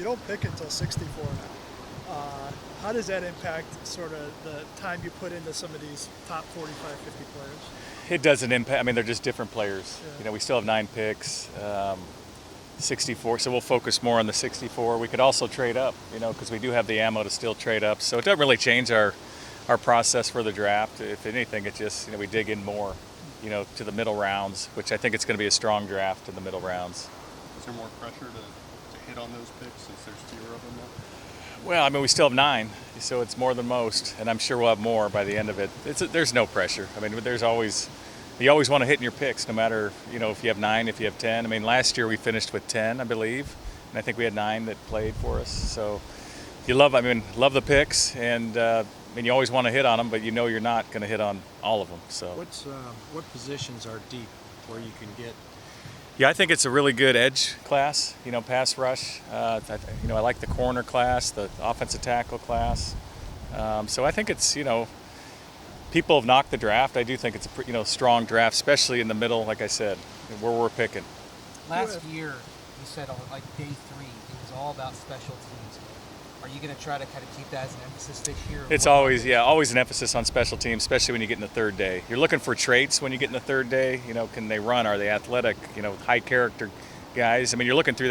you don't pick until 64 now. How does that impact sort of the time you put into some of these top 45, 50 players? It doesn't impact. I mean, they're just different players. Yeah. You know, we still have 9 picks, 64. So we'll focus more on the 64. We could also trade up, you know, because we do have the ammo to still trade up. So it doesn't really change our process for the draft. If anything, it just, you know, we dig in more, you know, to the middle rounds, which I think it's going to be a strong draft in the middle rounds. Is there more pressure to hit on those picks since there's fewer of them now? Well, I mean, we still have 9, so it's more than most, and I'm sure we'll have more by the end of it. There's no pressure. I mean, you always want to hit in your picks, no matter, you know, if you have 9, if you have 10. I mean, last year we finished with 10, I believe, and I think we had 9 that played for us. So you love the picks, and you always want to hit on them, but you know you're not going to hit on all of them. So What positions are deep where you can get? yeah, I think it's a really good edge class, you know, pass rush. I like the corner class, the offensive tackle class. So I think it's, you know, people have knocked the draft. I do think it's a strong draft, especially in the middle, like I said, where we're picking. Last year, you said on like day 3, it was all about special teams. Are you going to try to kind of keep that as an emphasis this year? It's always an emphasis on special teams, especially when you get in the third day. You're looking for traits when you get in the third day. You know, can they run? Are they athletic? You know, high character guys. I mean, you're looking through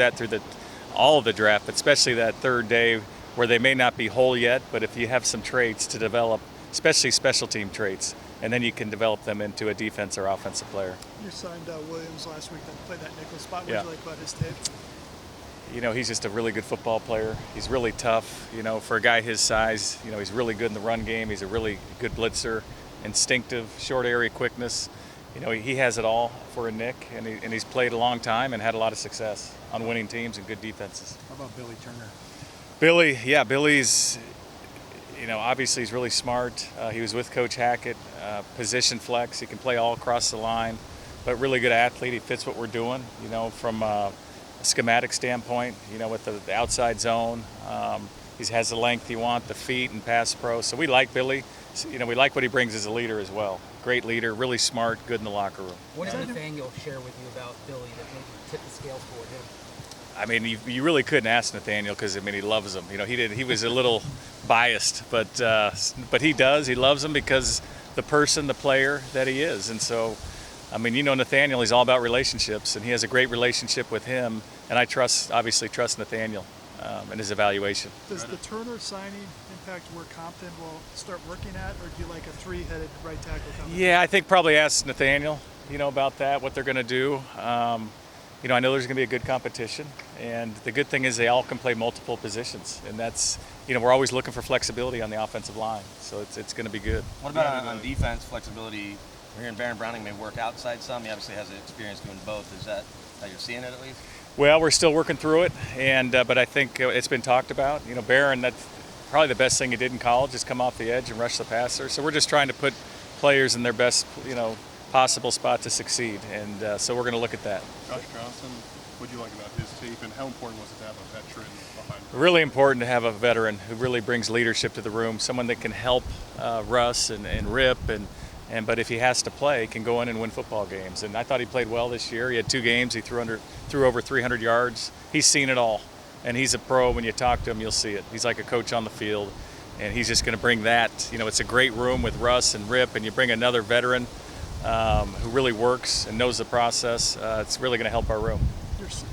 all of the draft, but especially that third day where they may not be whole yet, but if you have some traits to develop, especially special team traits, and then you can develop them into a defense or offensive player. You signed Williams last week that played that nickel spot. What Yeah. do you like about his tape? You know, he's just a really good football player. He's really tough. You know, for a guy his size, you know, he's really good in the run game. He's a really good blitzer, instinctive, short area quickness. You know, he has it all for a Nick, and he's played a long time and had a lot of success on winning teams and good defenses. How about Billy Turner? Billy's, you know, obviously he's really smart. He was with Coach Hackett, position flex. He can play all across the line, but really good athlete. He fits what we're doing, you know, from a schematic standpoint, you know, with the outside zone. He has the length you want, the feet, and pass pro. So we like Billy. You know, we like what he brings as a leader as well. Great leader, really smart, good in the locker room. What did Nathaniel share with you about Billy that maybe tipped the scales for him? I mean, you really couldn't ask Nathaniel because, I mean, he loves him. You know, he was a little biased, but he does. He loves him because the person, the player that he is. And so, I mean, you know, Nathaniel, he's all about relationships, and he has a great relationship with him. And I obviously trust Nathaniel in his evaluation. Does the Turner signing impact where Compton will start working at, or do you like a 3-headed right tackle coming? Yeah, I think probably ask Nathaniel, you know, about that, what they're going to do. You know, I know there's going to be a good competition, and the good thing is they all can play multiple positions, and that's, you know, we're always looking for flexibility on the offensive line, so it's going to be good. What about on defense, flexibility? We're hearing Baron Browning may work outside some. He obviously has experience doing both. Is that how you're seeing it at least? Well, we're still working through it, and but I think it's been talked about. You know, Baron, that's probably the best thing he did in college, is come off the edge and rush the passer. So we're just trying to put players in their best, you know, possible spot to succeed, and so we're going to look at that. Josh Johnson, what do you like about his tape, and how important was it to have a veteran behind him? Really important to have a veteran who really brings leadership to the room, someone that can help Russ and Rip, but if he has to play, can go in and win football games. And I thought he played well this year. He had 2 games. He threw over 300 yards. He's seen it all, and he's a pro. When you talk to him, you'll see it. He's like a coach on the field, and he's just going to bring that. You know, it's a great room with Russ and Rip, and you bring another veteran who really works and knows the process. It's really going to help our room.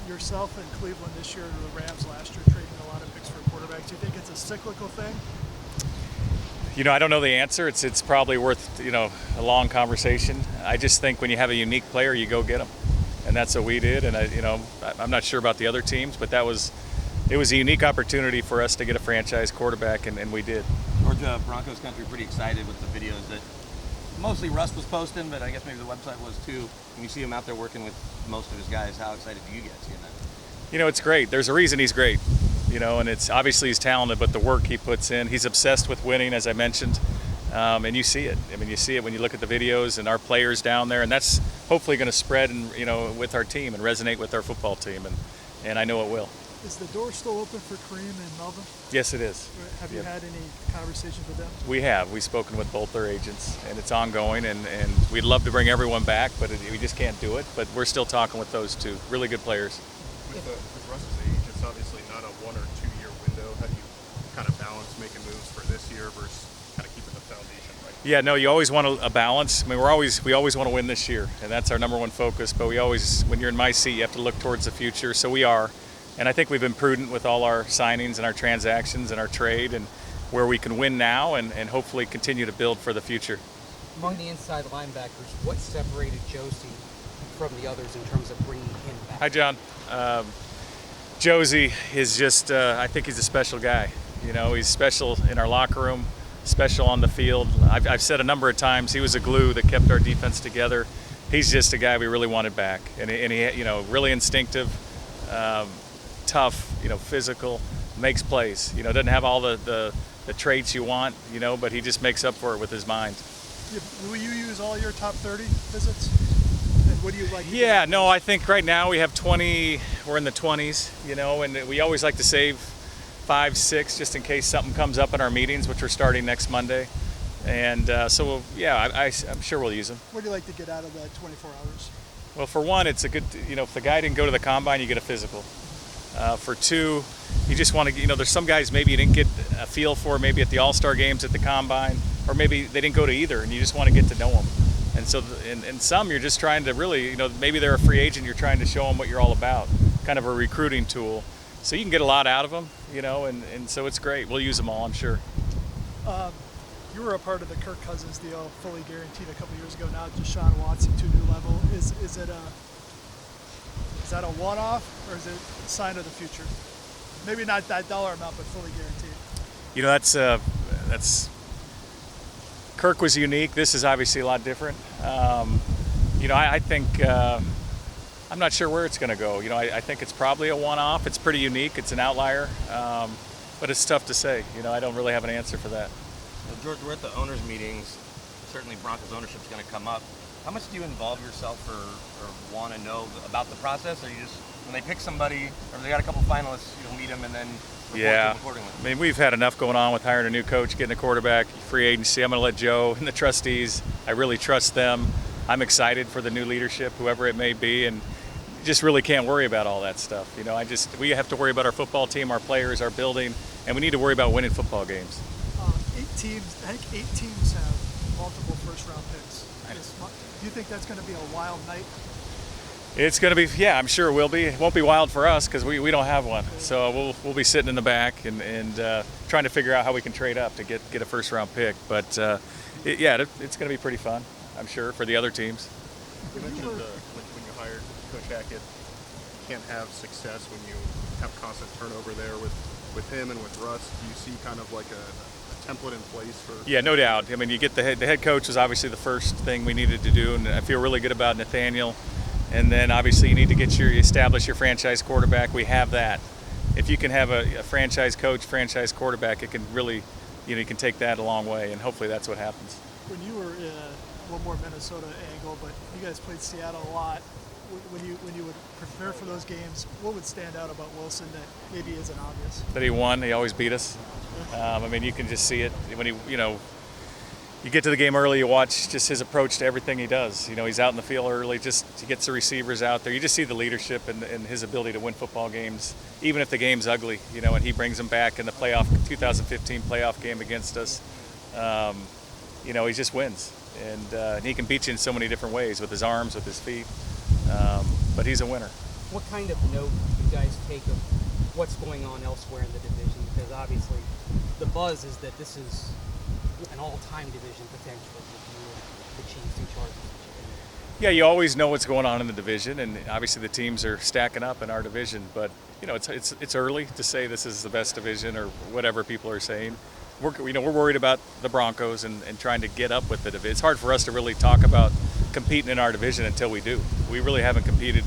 Yourself in Cleveland this year, the Rams last year, trading a lot of picks for quarterbacks. Do you think it's a cyclical thing? You know, I don't know the answer. It's probably worth, you know, a long conversation. I just think when you have a unique player, you go get them, and that's what we did. And I'm not sure about the other teams, but it was a unique opportunity for us to get a franchise quarterback, and we did. Georgia Broncos country pretty excited with the videos that mostly Russ was posting, but I guess maybe the website was too. When you see him out there working with most of his guys, how excited do you get seeing that? You know, it's great. There's a reason he's great. You know, and it's obviously he's talented, but the work he puts in, he's obsessed with winning, as I mentioned, and you see it. I mean, you see it when you look at the videos and our players down there, and that's hopefully going to spread, and you know, with our team and resonate with our football team, and I know it will. Is the door still open for Kareem and Melvin? Yes, it is. Have you had any conversations with them? We have. We've spoken with both their agents, and it's ongoing, and we'd love to bring everyone back, but we just can't do it. But we're still talking with those 2 really good players. With Russ's age, It's obviously not a 1 or 2 year window. How do you kind of balance making moves for this year versus kind of keeping the foundation right? Yeah, no, you always want a balance. I mean, we always want to win this year, and that's our number one focus. But we always, when you're in my seat, you have to look towards the future. So we are, and I think we've been prudent with all our signings and our transactions and our trade, and where we can win now and hopefully continue to build for the future. Among the inside linebackers, what separated Josie from the others in terms of bringing him back? Hi, John. Josie is just, I think he's a special guy. You know, he's special in our locker room, special on the field. I've said a number of times he was a glue that kept our defense together. He's just a guy we really wanted back, and he, you know, really instinctive, tough, you know, physical, makes plays. You know, doesn't have all the traits you want, you know, but he just makes up for it with his mind. Will you use all your top 30 visits? And what do you like? Yeah, no, I think right now we have 20, we're in the 20s, you know, and we always like to save 5, 6 just in case something comes up in our meetings, which are starting next Monday. And so, yeah, I'm sure we'll use them. What do you like to get out of that 24 hours? Well, for one, it's a good, you know, if the guy didn't go to the combine, you get a physical. For two, you just want to, you know, there's some guys maybe you didn't get a feel for, maybe at the All-Star games at the combine, or maybe they didn't go to either, and you just want to get to know them. And so, and some you're just trying to really, you know, maybe they're a free agent, you're trying to show them what you're all about, kind of a recruiting tool. So you can get a lot out of them, you know, and so it's great. We'll use them all, I'm sure. You were a part of the Kirk Cousins deal, fully guaranteed a couple years ago. Now Deshaun Watson to a new level. Is that a one-off, or is it a sign of the future? Maybe not that dollar amount, but fully guaranteed. You know, that's Kirk was unique. This is obviously a lot different. You know, I think I'm not sure where it's going to go. You know, I think it's probably a one-off. It's pretty unique. It's an outlier, but it's tough to say. You know, I don't really have an answer for that. Well, George, we're at the owners' meetings. Certainly, Broncos ownership is going to come up. How much do you involve yourself or want to know about the process? Or you just, when they pick somebody, or they got a couple finalists, you'll meet them and then report to them accordingly? I mean, we've had enough going on with hiring a new coach, getting a quarterback, free agency. I'm going to let Joe and the trustees, I really trust them. I'm excited for the new leadership, whoever it may be, and just really can't worry about all that stuff. You know, we have to worry about our football team, our players, our building, and we need to worry about winning football games. 8 teams, I think 8 teams have multiple first-round picks. Do you think that's going to be a wild night? It's going to be, yeah, I'm sure it will be. It won't be wild for us because we don't have one. So we'll be sitting in the back and trying to figure out how we can trade up to get a first-round pick. But, it's going to be pretty fun, I'm sure, for the other teams. You mentioned when you hired Coach Hackett, you can't have success when you have constant turnover there with him and with Russ. Do you see kind of like a template in place for? Yeah, no doubt. I mean, you get the head coach was obviously the first thing we needed to do, and I feel really good about Nathaniel. And then obviously you need to establish your franchise quarterback. We have that. If you can have a franchise coach, franchise quarterback, it can really, you know, you can take that a long way, and hopefully that's what happens. When you were in a little more Minnesota angle, but you guys played Seattle a lot. When you would prepare for those games, what would stand out about Wilson that maybe isn't obvious? That he won. He always beat us. I mean, you can just see it when you get to the game early. You watch just his approach to everything he does. You know, he's out in the field early. Just he gets the receivers out there. You just see the leadership and his ability to win football games, even if the game's ugly. You know, and he brings them back in the 2015 playoff game against us. You know, he just wins, and he can beat you in so many different ways with his arms, with his feet. But he's a winner. What kind of note do you guys take of what's going on elsewhere in the division? Because obviously the buzz is that this is an all-time division potentially with the Chiefs and Chargers. Yeah, you always know what's going on in the division, and obviously the teams are stacking up in our division. But you know, it's early to say this is the best division or whatever people are saying. We're worried about the Broncos and trying to get up with the division. It's hard for us to really talk about competing in our division until we do. We really haven't competed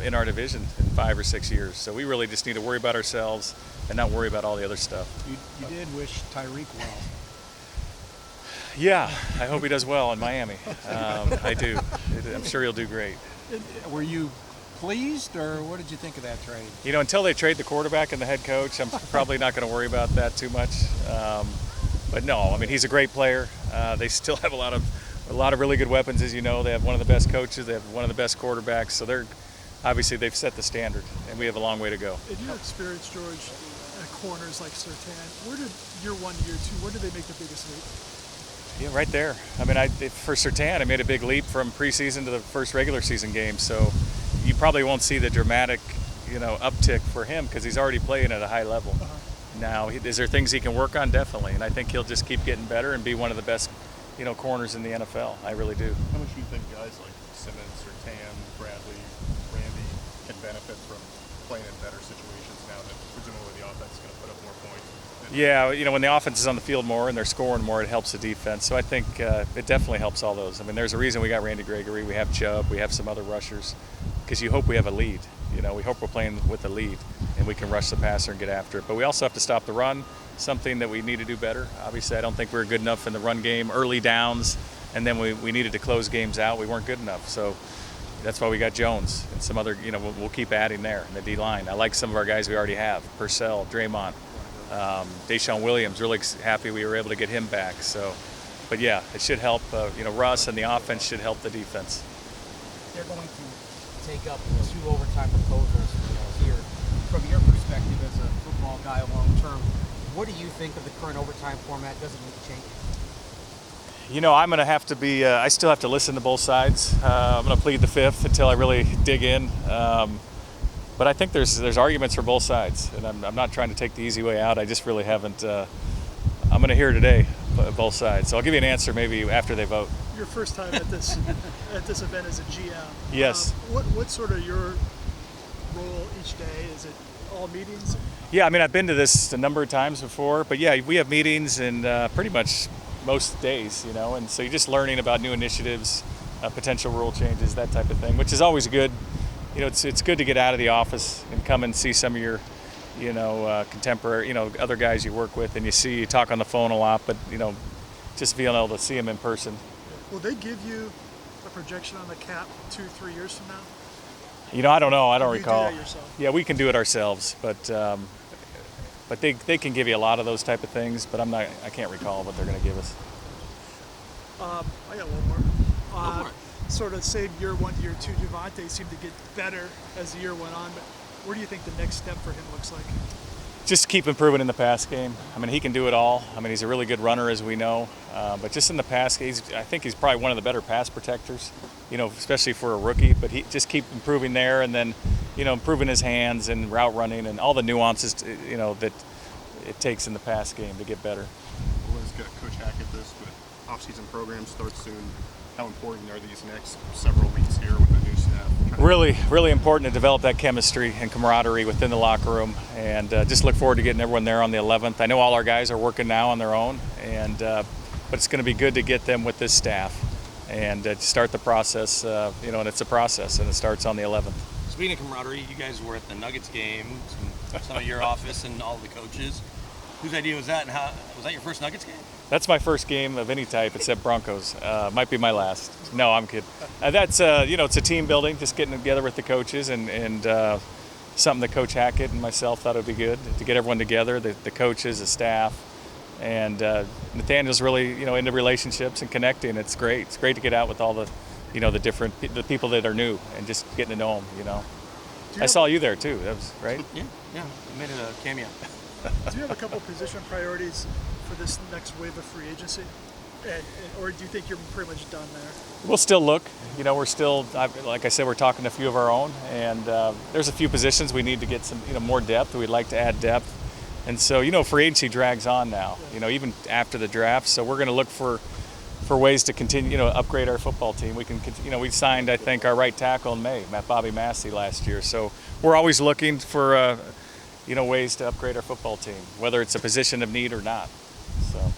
in our division in 5 or 6 years. So we really just need to worry about ourselves and not worry about all the other stuff. You did wish Tyreek well. Yeah, I hope he does well in Miami. I do. I'm sure he'll do great. Were you pleased, or what did you think of that trade? You know, until they trade the quarterback and the head coach, I'm probably not going to worry about that too much. But no, I mean, he's a great player. They still have a lot of really good weapons, as you know. They have one of the best coaches. They have one of the best quarterbacks. So obviously they've set the standard, and we have a long way to go. In your experience, George, at corners like Surtain, where did year 1 to year 2, where did they make the biggest leap? Yeah, right there. I mean, for Surtain, I made a big leap from preseason to the first regular season game. So you probably won't see the dramatic, uptick for him because he's already playing at a high level. Now, is there things he can work on? Definitely, and I think he'll just keep getting better and be one of the best, corners in the NFL. I really do. How much do you think guys like Simmons, Surtain, Bradley, Randy can benefit from playing in better situations now that presumably the offense is going to put up more points? Yeah, when the offense is on the field more and they're scoring more, it helps the defense. So I think it definitely helps all those. I mean, there's a reason we got Randy Gregory, we have Chubb, we have some other rushers, because you hope we have a lead. We hope we're playing with a lead and we can rush the passer and get after it. But we also have to stop the run, something that we need to do better. Obviously, I don't think we were good enough in the run game, early downs, and then we needed to close games out. We weren't good enough. So that's why we got Jones and some other, we'll keep adding there in the D-line. I like some of our guys we already have, Purcell, Draymond. Deshaun Williams, really happy we were able to get him back. So, but yeah, it should help. Russ and the offense should help the defense. They're going to take up 2 overtime proposals here. From your perspective as a football guy long term, what do you think of the current overtime format? Does it need to change? I'm going to have to be. I still have to listen to both sides. I'm going to plead the fifth until I really dig in. But I think there's arguments for both sides, and I'm not trying to take the easy way out. I just really haven't. I'm going to hear today both sides, so I'll give you an answer maybe after they vote. Your first time at this event as a GM. Yes. What's sort of your role each day? Is it all meetings? Yeah, I mean I've been to this a number of times before, but yeah, we have meetings and pretty much most days, and so you're just learning about new initiatives, potential rule changes, that type of thing, which is always good. It's good to get out of the office and come and see some of your, contemporary, other guys you work with, and you talk on the phone a lot, but just being able to see them in person. Will they give you a projection on the cap 2-3 years from now? I don't know. I don't recall. You do that yourself? Yeah, we can do it ourselves, but they can give you a lot of those type of things, but I can't recall what they're going to give us. I got one more. Go for it. Sort of same year 1 to year 2, Javonte seemed to get better as the year went on, but where do you think the next step for him looks like? Just keep improving in the pass game. I mean, he can do it all. I mean, he's a really good runner, as we know. But just in the pass game, I think he's probably one of the better pass protectors, especially for a rookie. But he just keep improving there, and then, improving his hands and route running and all the nuances, that it takes in the pass game to get better. Well, let's get Coach Hackett this, but off-season program starts soon. How important are these next several weeks here with the new staff? Really, really important to develop that chemistry and camaraderie within the locker room, and just look forward to getting everyone there on the 11th. I know all our guys are working now on their own, and but it's going to be good to get them with this staff and start the process. And it's a process, and it starts on the 11th. Speaking of camaraderie, you guys were at the Nuggets game, some of your office and all the coaches. Whose idea was that, and how was that your first Nuggets game? That's my first game of any type except Broncos. Might be my last. No, I'm kidding. That's it's a team building, just getting together with the coaches and something that Coach Hackett and myself thought would be good to get everyone together, the coaches, the staff, and Nathaniel's really into relationships and connecting. It's great. It's great to get out with all the the people that are new and just getting to know them. I saw you there too. That was right. Yeah, I made a cameo. Do you have a couple position priorities for this next wave of free agency? Or do you think you're pretty much done there? We'll still look. We're still, like I said, we're talking to a few of our own, and there's a few positions we need to get some, more depth. We'd like to add depth, and so free agency drags on now. Even after the draft. So we're going to look for ways to continue, upgrade our football team. We can, we signed, I think, our right tackle in May, Bobby Massey last year. So we're always looking for, ways to upgrade our football team, whether it's a position of need or not. So.